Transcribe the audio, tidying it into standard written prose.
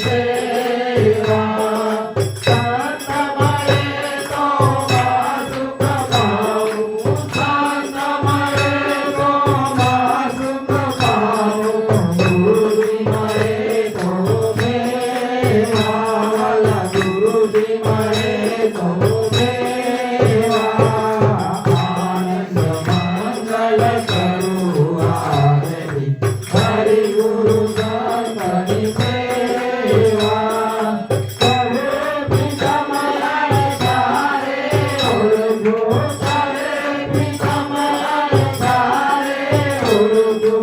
सेवा शांतमये तोमा सुख पाऊ शांतमये तोमा सुख पाऊ गुरुजीमये तो मेवा गुरुजीमये तो मेवा आनंद मंगल करू आरती हरि गुरु संतनि सेवा करे पितमय सारे उर्दू करे पितमय सारे उर्दू